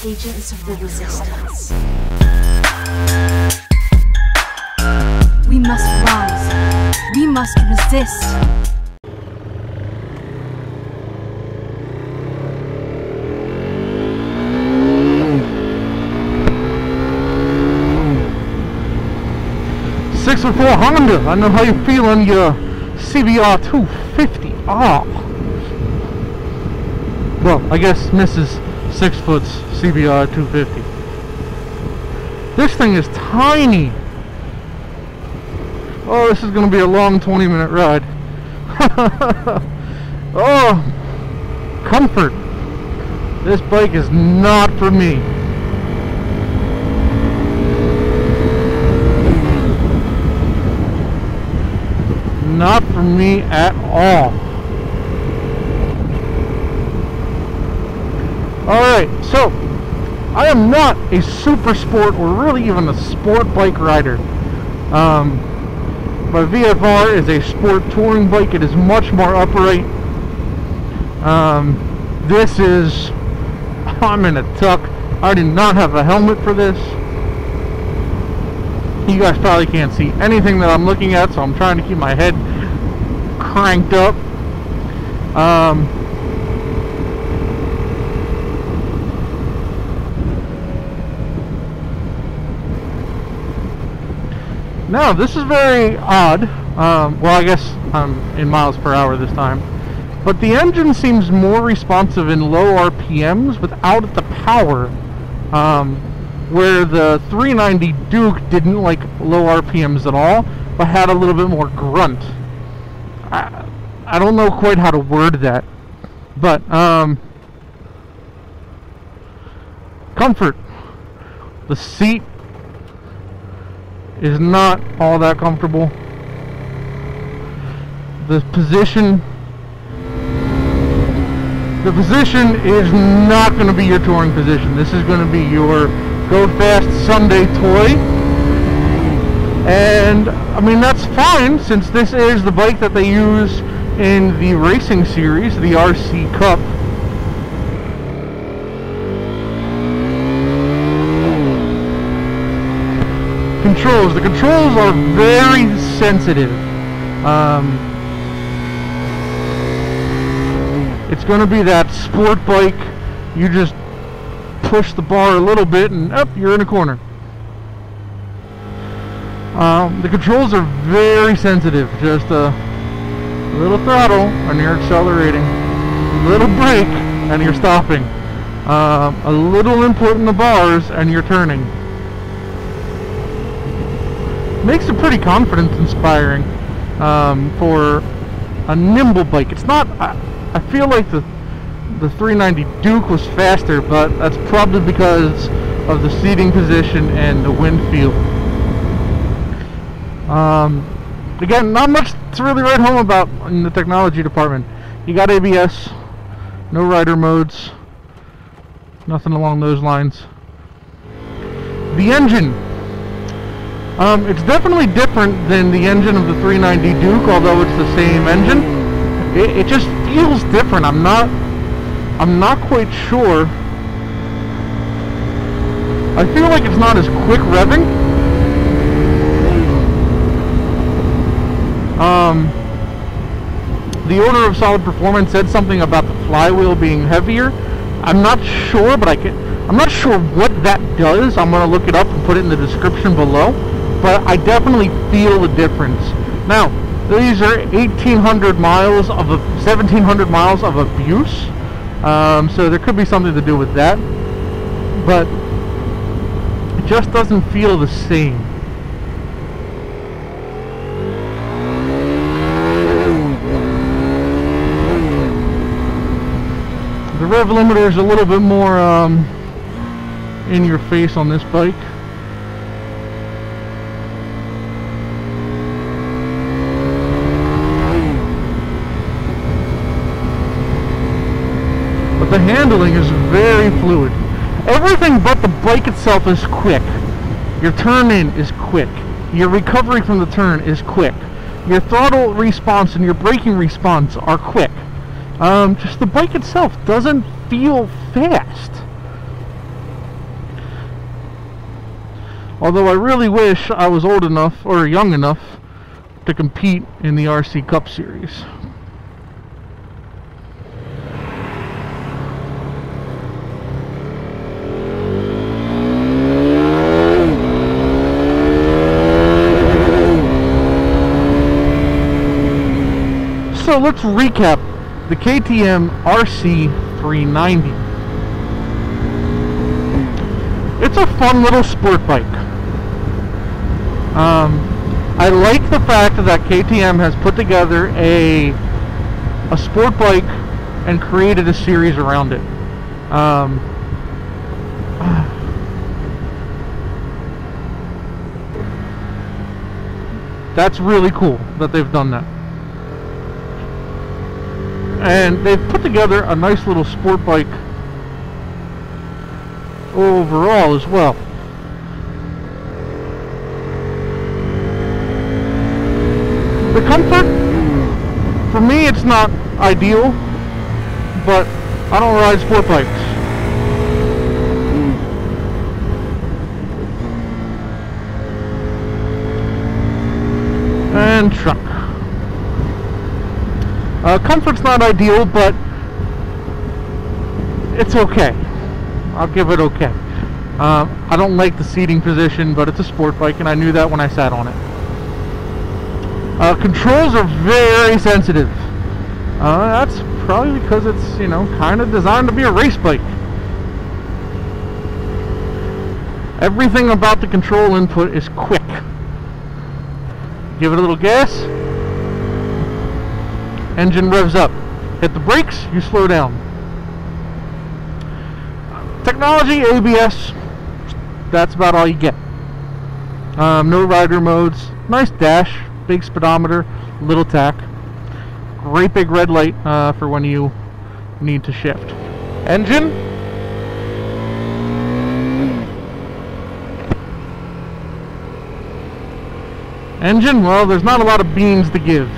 agents of the resistance. We must rise. We must resist. Six or four Honda. I know how you feel on your CBR 250. Ah. Well, I guess Mrs. 6 foot's CBR 250. This thing is tiny. Oh, this is going to be a long 20-minute ride. Oh, comfort. This bike is not for me. Not for me at all. Alright, so I am not a super sport or really even a sport bike rider. My VFR is a sport touring bike. It is much more upright. This is, I'm in a tuck. I did not have a helmet for this. You guys probably can't see anything that I'm looking at, so I'm trying to keep my head cranked up. Now, this is very odd. Well, I guess I'm in miles per hour this time. But the engine seems more responsive in low RPMs without the power. Where the 390 Duke didn't like low RPMs at all, but had a little bit more grunt. I don't know quite how to word that. But, comfort. The seat is not all that comfortable. The position is not going to be your touring position. This is going to be your go fast Sunday toy. And I mean, that's fine, since this is the bike that they use in the racing series, the RC Cup. Controls. The controls are very sensitive. It's going to be that sport bike. You just push the bar a little bit and up, you're in a corner. The controls are very sensitive. Just a little throttle and you're accelerating, a little brake and you're stopping, a little input in the bars and you're turning. Makes it pretty confidence inspiring for a nimble bike. It's not, I feel like the 390 Duke was faster, but that's probably because of the seating position and the wind feel. Again, not much to really write home about in the technology department. You got ABS, no rider modes, nothing along those lines. The engine. It's definitely different than the engine of the 390 Duke, although it's the same engine. It just feels different. I'm not quite sure. I feel like it's not as quick revving. The Order of Solid Performance said something about the flywheel being heavier. I'm not sure, but I'm not sure what that does. I'm going to look it up and put it in the description below. But I definitely feel the difference. Now, these are 1,800 miles of 1,700 miles of abuse. So there could be something to do with that. But it just doesn't feel the same. The rev limiter is a little bit more in your face on this bike. But the handling is very fluid. Everything but the bike itself is quick. Your turn in is quick. Your recovery from the turn is quick. Your throttle response and your braking response are quick. Just the bike itself doesn't feel fast. Although I really wish I was old enough or young enough to compete in the RC Cup Series. So let's recap the KTM RC390. It's a fun little sport bike. I like the fact that KTM has put together a sport bike and created a series around it. That's really cool that they've done that. And they've put together a nice little sport bike overall as well. The comfort, for me, it's not ideal, but I don't ride sport bikes. And truck. Comfort's not ideal, but it's okay. I'll give it okay. I don't like the seating position, but it's a sport bike, and I knew that when I sat on it. Controls are very sensitive. That's probably because it's, you know, kind of designed to be a race bike. Everything about the control input is quick. Give it a little gas, engine revs up. Hit the brakes, you slow down. Technology, ABS, that's about all you get. No rider modes, nice dash, big speedometer, little tack. Great big red light for when you need to shift. Engine. Engine, well, there's not a lot of beans to give.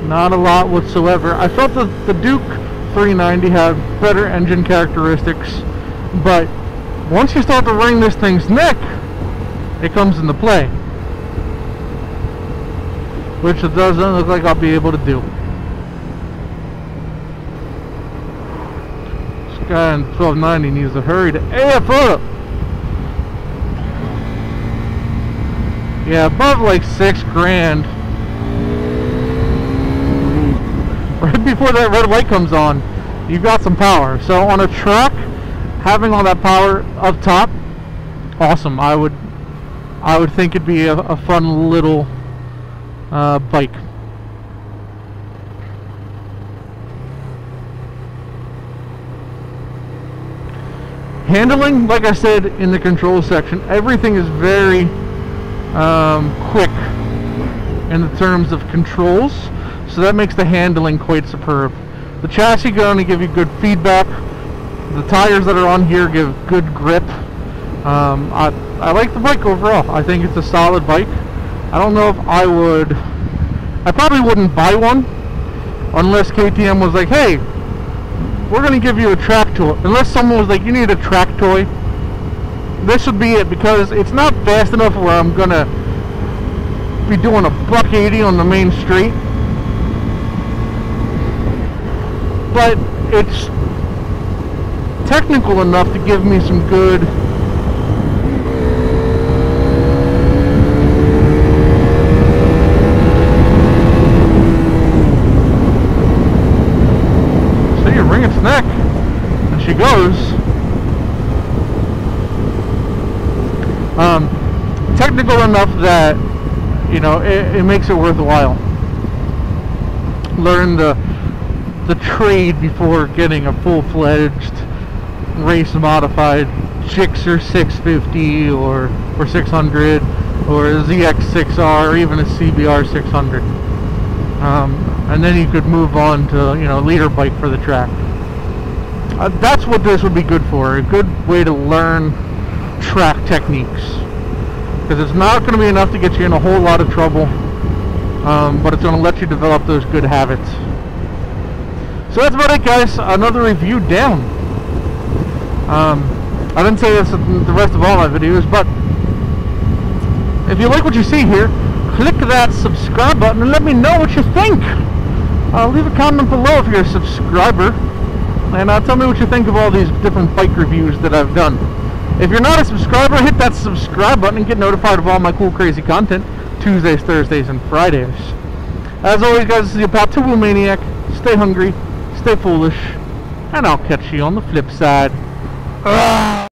Not a lot whatsoever. I felt that the Duke 390 had better engine characteristics, but once you start to wring this thing's neck, it comes into play, which it doesn't look like I'll be able to do. This guy in 1290 needs to hurry to AF up. Yeah, above like $6,000. Right before that red light comes on, you've got some power. So on a track, having all that power up top, awesome. I would think it'd be a fun little bike. Handling, like I said in the control section, everything is very quick in the terms of controls, so that makes the handling quite superb. The chassis going to give you good feedback. The tires that are on here give good grip. I like the bike overall. I think it's a solid bike. I don't know if I probably wouldn't buy one unless KTM was like, hey, we're going to give you a track toy. Unless someone was like, you need a track toy, this would be it, because it's not fast enough where I'm going to be doing a $180 on the main street. But it's technical enough to give me some good wring its neck, and she goes. Technical enough that, you know, it makes it worthwhile. Learn the trade before getting a full-fledged race modified Gixxer 650 or 600 or a ZX6R or even a CBR 600. And then you could move on to, you know, leader bike for the track. That's what this would be good for, a good way to learn track techniques, because it's not going to be enough to get you in a whole lot of trouble, but it's going to let you develop those good habits. So that's about it, guys. Another review down. I didn't say this in the rest of all my videos, but if you like what you see here, click that subscribe button and let me know what you think. Leave a comment below if you're a subscriber, and tell me what you think of all these different bike reviews that I've done. If you're not a subscriber, hit that subscribe button and get notified of all my cool, crazy content Tuesdays, Thursdays, and Fridays. As always, guys, this is your pal, Two Wheel Maniac. Stay hungry, stay foolish, and I'll catch you on the flip side.